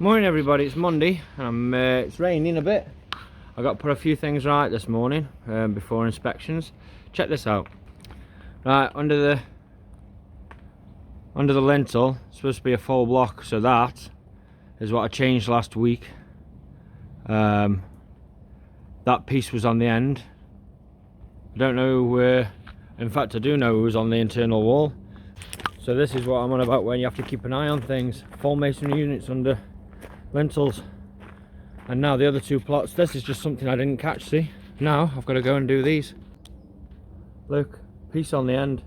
Morning everybody, it's Monday and it's raining a bit. I got to put a few things right this morning before inspections. Check this out. Right, under the lintel, it's supposed to be a full block, so that is what I changed last week. That piece was on the end. I don't know, in fact I do know it was on the internal wall. So this is what I'm on about when you have to keep an eye on things. Full masonry units under lintels. And now the other two plots, this is just something I didn't catch, see? Now I've got to go and do these. Look, piece on the end.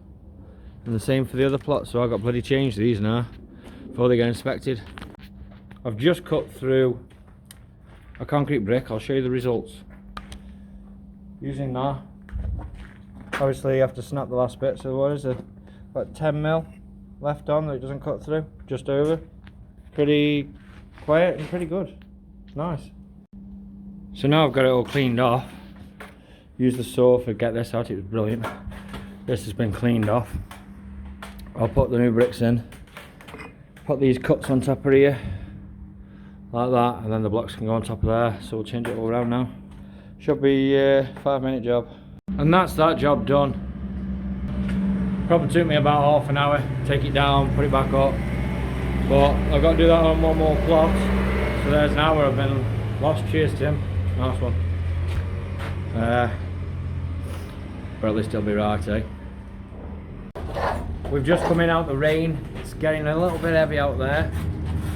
And the same for the other plot, so I've got bloody change these now before they get inspected. I've just cut through a concrete brick. I'll show you the results. Using that. Obviously you have to snap the last bit, so what is it? About 10mm left on that it doesn't cut through, just over. Pretty quiet and pretty good. Nice. So now I've got it all cleaned off. Use the saw to get this out, it was brilliant. This has been cleaned off. I'll put the new bricks in. Put these cuts on top of here. Like that, and then the blocks can go on top of there. So we'll change it all around now. Should be a 5-minute job. And that's that job done. Probably took me about half an hour. Take it down, put it back up. But I've got to do that on one more plot. So there's an hour I've been lost. Cheers Tim, nice one. But at least it'll be right, eh? We've just come in out the rain. It's getting a little bit heavy out there.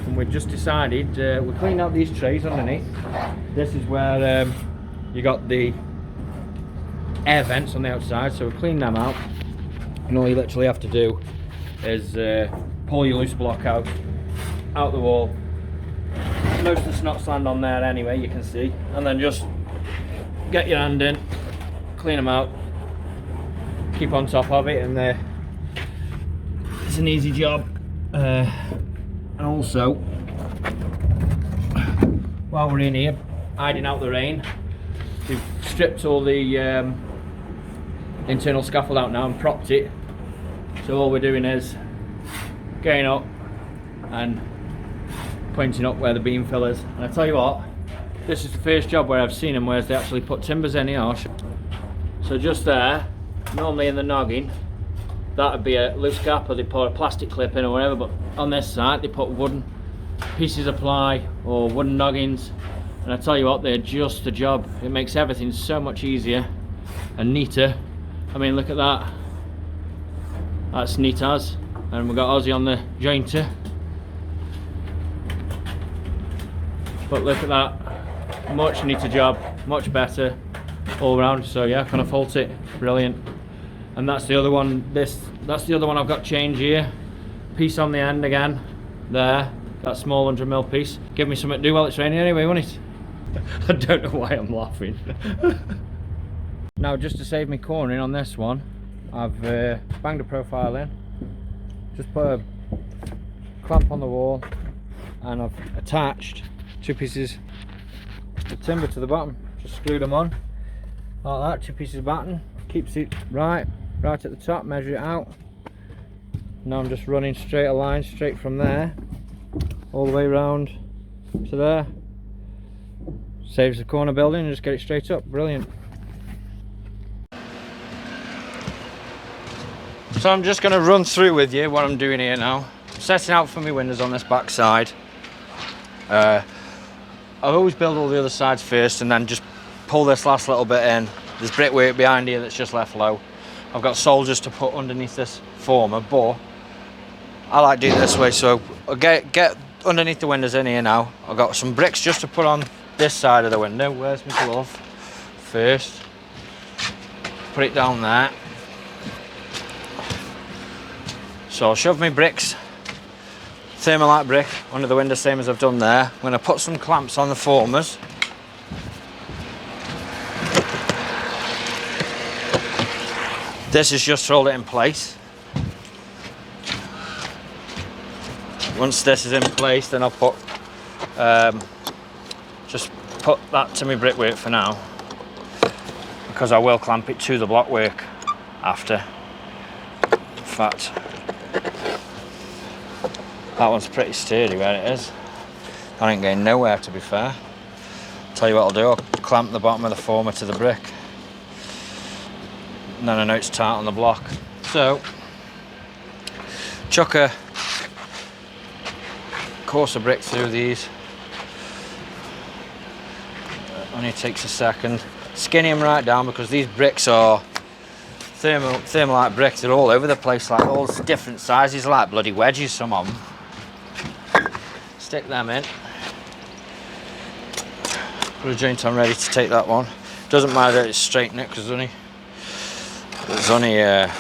And we've just decided, we cleaned out these trays underneath. This is where you got the air vents on the outside, so we cleaned them out. And all you literally have to do is pull your loose block out the wall. Most of the snot's land on there anyway, you can see, and then just get your hand in, clean them out, keep on top of it, and it's an easy job. And also, while we're in here hiding out the rain, we've stripped all the internal scaffold out now and propped it. So all we're doing is getting up and pointing up where the beam fill is. And I tell you what, this is the first job where I've seen them where they actually put timbers in here. So just there, normally in the noggin, that would be a loose gap, or they put a plastic clip in or whatever, but on this side they put wooden pieces of ply or wooden noggins. And I tell you what, they adjust the job. It makes everything so much easier and neater. I mean, look at that. That's neat as. And we've got Aussie on the jointer. But look at that. Much neater job, much better all round. So yeah, can't fault it. Brilliant. And that's the other one. That's the other one I've got change here. Piece on the end again. There. That small 100mm piece. Give me something to do while it's raining anyway, won't it? I don't know why I'm laughing. Now, just to save me cornering on this one, I've banged a profile in, just put a clamp on the wall, and I've attached 2 pieces of timber to the bottom. Just screwed them on like that. 2 pieces of batten, keeps it right at the top. Measure it out. Now I'm just running a line straight from there all the way round to there. Saves the corner building and just get it straight up. Brilliant. So I'm just going to run through with you what I'm doing here now. Setting out for my windows on this back side. I always build all the other sides first and then just pull this last little bit in. There's brickwork behind here that's just left low. I've got soldiers to put underneath this former, but I like doing it this way, so I'll get underneath the windows in here now. I've got some bricks just to put on this side of the window. Where's my glove? First, put it down there. So I'll shove my bricks, thermalite brick, under the window, same as I've done there. I'm going to put some clamps on the formers. This is just to hold it in place. Once this is in place, then I'll put just put that to my brickwork for now, because I will clamp it to the blockwork after. In fact, that one's pretty sturdy where it is. I ain't getting nowhere, to be fair. Tell you what I'll do, I'll clamp the bottom of the former to the brick. And then I know it's tight on the block. So, chuck a coarser brick through these. Only takes a second. Skinny them right down because these bricks are thermalite bricks. They're all over the place, like all different sizes, like bloody wedges, some of them. Stick them in. Put a joint on ready to take that one. Doesn't matter that it's straighten it because there's only a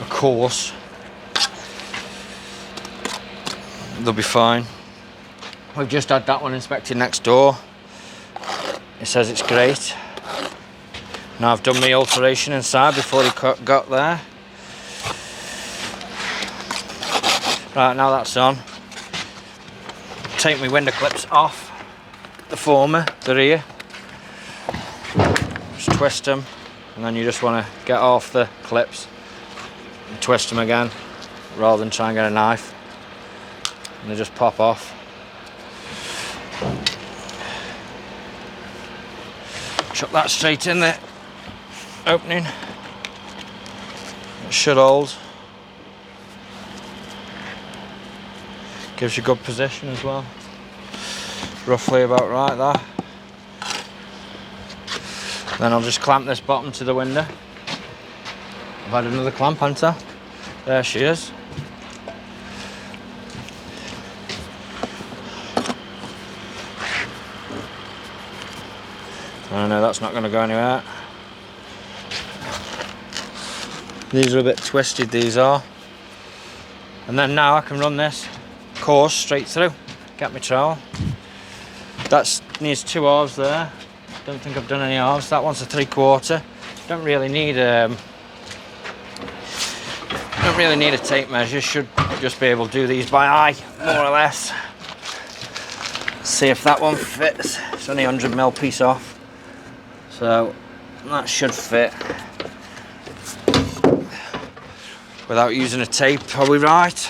course. They'll be fine. We've just had that one inspected next door. It says it's great. Now I've done my alteration inside before he got there. Right, now that's on. Take my window clips off the former, the rear. Just twist them, and then you just want to get off the clips and twist them again, rather than try and get a knife. And they just pop off. Chuck that straight in the opening. It should hold. Gives you good position as well. Roughly about right there. Then I'll just clamp this bottom to the window. I've had another clamp onto. There she is. I know that's not going to go anywhere. These are a bit twisted, these are. And then now I can run this course straight through. Get my trowel. That needs 2 halves there. Don't think I've done any halves. That one's a 3/4. Don't really need a tape measure. Should just be able to do these by eye, more or less. See if that one fits. It's only 100mm piece off. So that should fit without using a tape, are we right?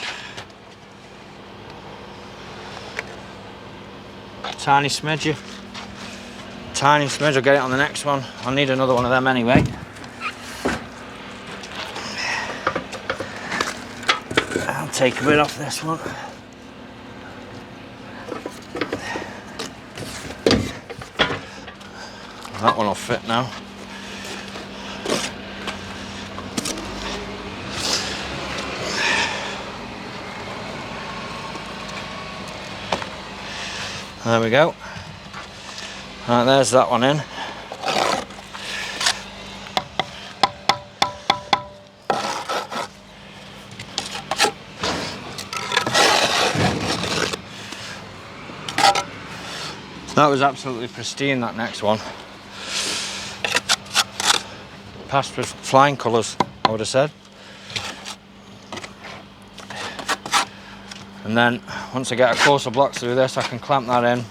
Tiny smidge. Tiny smidge, I'll get it on the next one. I'll need another one of them anyway. I'll take a bit off this one. That one will fit now. There we go. Right, there's that one in. That was absolutely pristine, that next one. Passed with flying colours, I would have said. And then once I get a coarser block through this, I can clamp that in,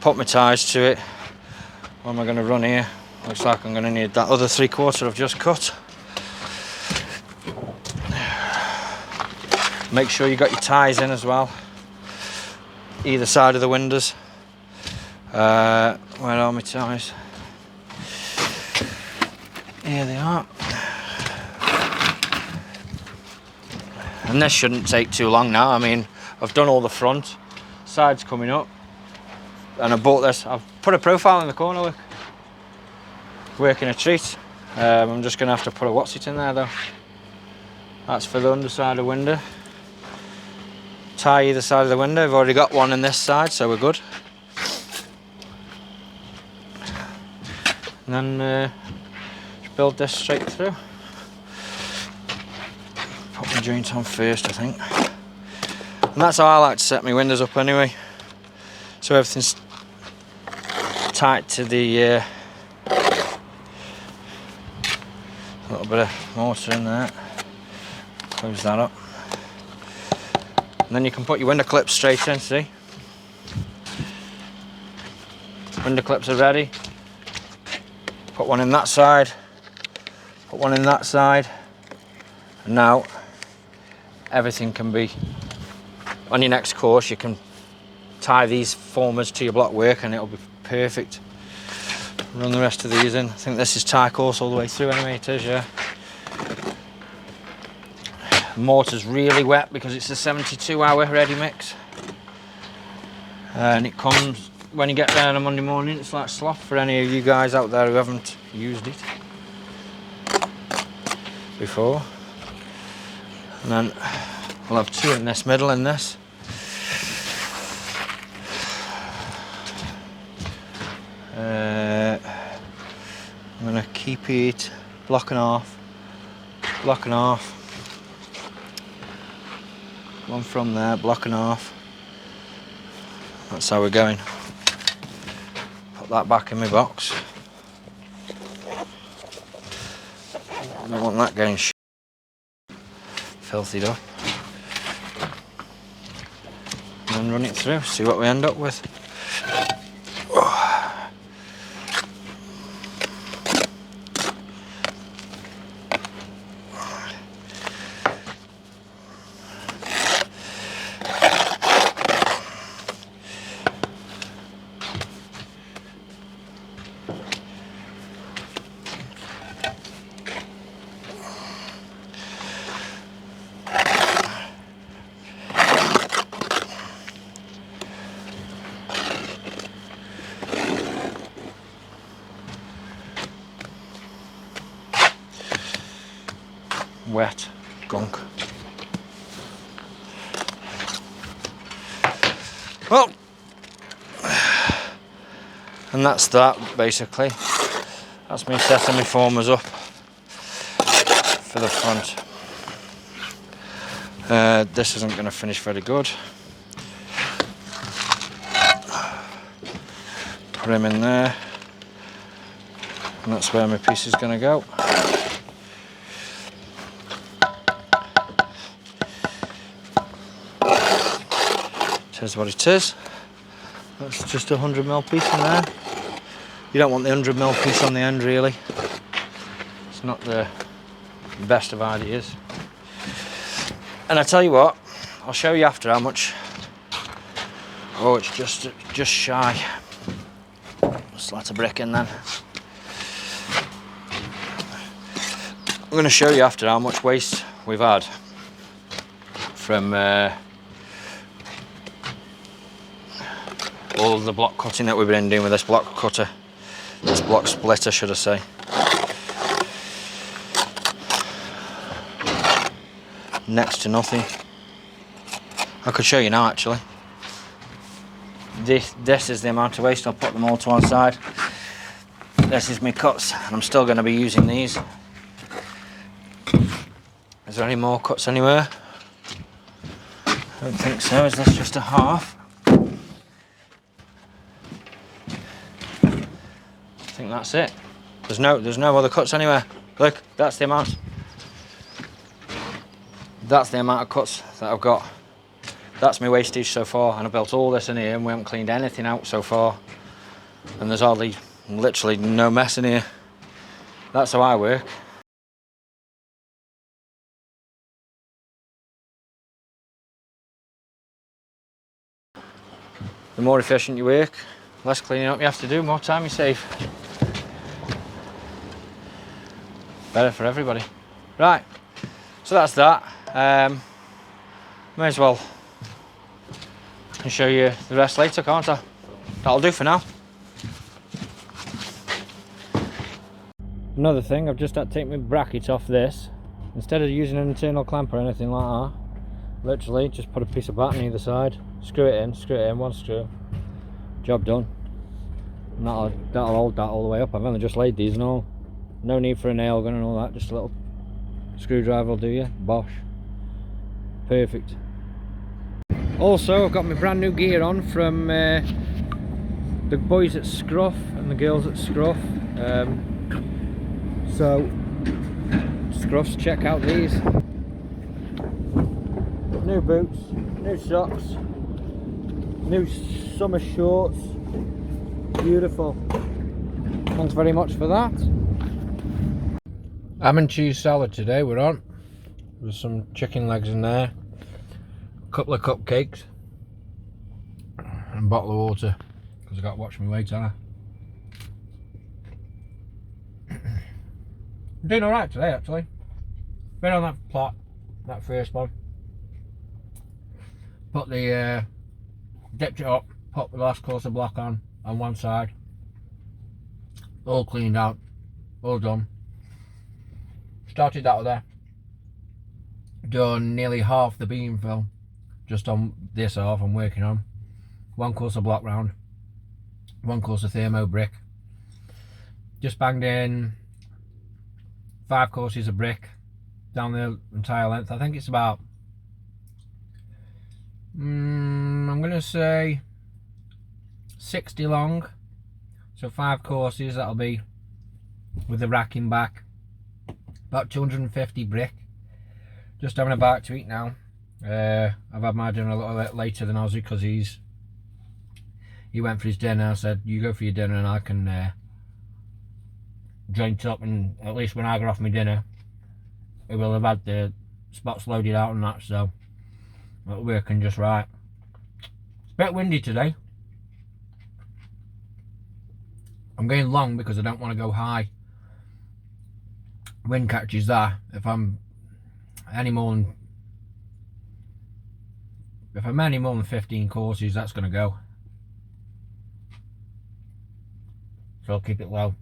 put my ties to it. What am I going to run here? Looks like I'm going to need that other 3/4 I've just cut. Make sure you got your ties in as well, either side of the windows. Where are my ties? Here they are. And this shouldn't take too long now. I mean, I've done all the front, sides coming up, and I bought this. I've put a profile in the corner, look. Working a treat. I'm just going to have to put a what's it in there though. That's for the underside of the window. Tie either side of the window. I've already got one in this side, so we're good. And then just build this straight through. Put my joint on first, I think. And that's how I like to set my windows up anyway. So everything's tight to the little bit of mortar in there. Close that up. And then you can put your window clips straight in, see? Window clips are ready. Put one in that side, put one in that side, and now everything can be, on your next course you can tie these formers to your block work and it'll be perfect. Run the rest of these in. I think this is tie course all the way through anyway, it is, yeah. Mortar's really wet because it's a 72-hour ready mix. And it comes, when you get there on a Monday morning, it's like slop for any of you guys out there who haven't used it before. And then we'll have 2 in this middle in this. I'm going to keep it block and half, one from there, block and half. That's how we're going. Put that back in my box. I don't want that getting filthied up. And then run it through, see what we end up with. Wet gunk. Well, and that's that basically. That's me setting my formers up for the front. This isn't going to finish very good. Put him in there, and that's where my piece is going to go. Is what it is. That's just a 100mm piece in there. You don't want the 100mm piece on the end really. It's not the best of ideas. And I tell you what, I'll show you after how much. Oh, it's just shy. Slat of brick in then. I'm going to show you after how much waste we've had from all of the block cutting that we've been doing with this block cutter, this block splitter should I say. Next to nothing. I could show you now actually. This is the amount of waste. I'll put them all to one side. This is my cuts and I'm still going to be using these. Is there any more cuts anywhere? I don't think so. Is this just a half? I think that's it. There's no other cuts anywhere. Look, that's the amount. That's the amount of cuts that I've got. That's my wastage so far, and I built all this in here and we haven't cleaned anything out so far. And there's hardly, literally no mess in here. That's how I work. The more efficient you work, less cleaning up you have to do, more time you save. Better for everybody. Right, so that's that. May as well and show you the rest later, can't I? That'll do for now. Another thing, I've just had to take my bracket off this. Instead of using an internal clamp or anything like that, literally just put a piece of batten either side, screw it in, one screw, job done. And that'll hold that all the way up. I've only just laid these and all. No need for a nail gun and all that, just a little screwdriver will do you. Bosh. Perfect. Also, I've got my brand new gear on from the boys at Scruff and the girls at Scruff. So, Scruffs, check out these. New boots, new socks, new summer shorts. Beautiful. Thanks very much for that. Ham and cheese salad today we're on. There's some chicken legs in there, a couple of cupcakes, a and a bottle of water because I've got to watch my weight, haven't I? I'm doing alright today actually. Been on that plot, that first one. Put the dipped it up, put the last course of block on one side. All cleaned out, all done. Started that there. Done nearly half the beam fill. Just on this half I'm working on. One course of block round. One course of thermo brick. Just banged in 5 courses of brick down the entire length. I think it's about I'm gonna say 60 long, so 5 courses. That'll be with the racking back about 250 brick. Just having a bite to eat now. I've had my dinner a little bit later than Ozzy because he went for his dinner. I said, you go for your dinner and I can joint up, and at least when I get off my dinner we will have had the spots loaded out and that, so it'll be working just right. It's a bit windy today. I'm going long because I don't want to go high. Wind catches that. If I'm any more than 15 courses, that's going to go. So I'll keep it low.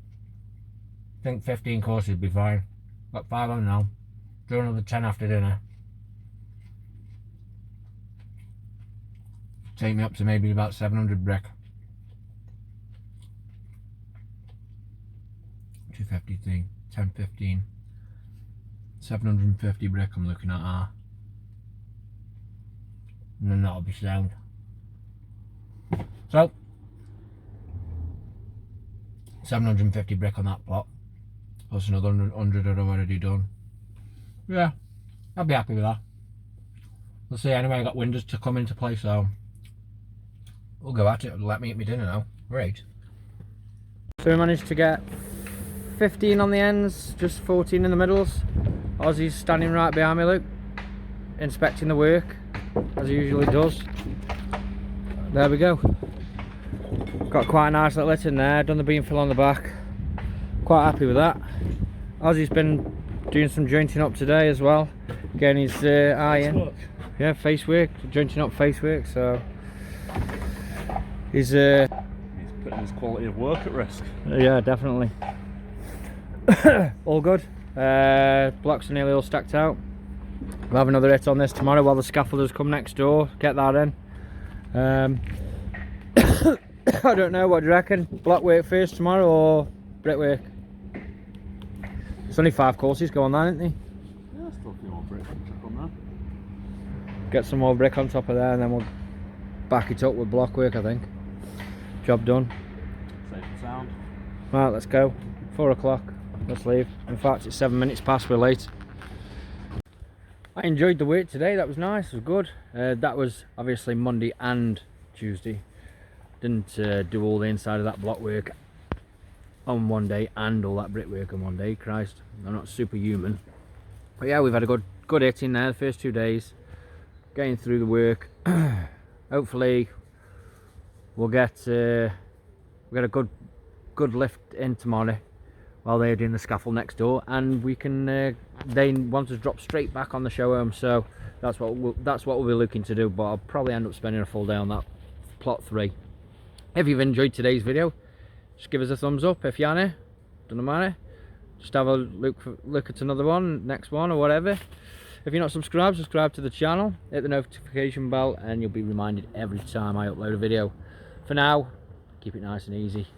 I think 15 courses would be fine. Got 5 on now. Do another 10 after dinner. Take me up to maybe about 700 brick. 250, 10, 15. 750 brick I'm looking at. And then that'll be sound. So 750 brick on that plot, plus another 100 that I've already done. Yeah, I'll be happy with that. We'll see. Anyway, I got windows to come into play, so we'll go at it. Let me eat my dinner now. Great. So we managed to get 15 on the ends, just 14 in the middles. Ozzy's standing right behind me, look, inspecting the work as he usually does. There we go. Got quite a nice little lit in there. Done the beam fill on the back. Quite happy with that. Ozzy's been doing some jointing up today as well, getting his eye in. Yeah, face work, jointing up face work. So he's putting his quality of work at risk. Yeah, definitely. All good. Blocks are nearly all stacked out. We'll have another hit on this tomorrow while the scaffolders come next door. Get that in. I don't know, what do you reckon? Block work first tomorrow or brickwork? It's only 5 courses go on that, isn't they? Yeah, still a few more bricks to chuck on there. Get some more brick on top of there and then we'll back it up with block work, I think. Job done. Safe and sound. Right, let's go. 4 o'clock. Let's leave. In fact, it's 7 minutes past, we're late. I enjoyed the work today. That was nice, it was good. That was obviously Monday and Tuesday. Didn't do all the inside of that block work on one day and all that brickwork on one day. Christ, I'm not superhuman. But yeah, we've had a good hit in there the first 2 days. Getting through the work. Hopefully we'll get a good lift in tomorrow while they're doing the scaffold next door, and we can they want us to drop straight back on the show home, so that's what we'll be looking to do. But I'll probably end up spending a full day on that plot 3. If you've enjoyed today's video, just give us a thumbs up. If you haven't, doesn't matter, just have a look at another one, next one or whatever. If you're not subscribed, subscribe to the channel, hit the notification bell, and you'll be reminded every time I upload a video. For now, keep it nice and easy.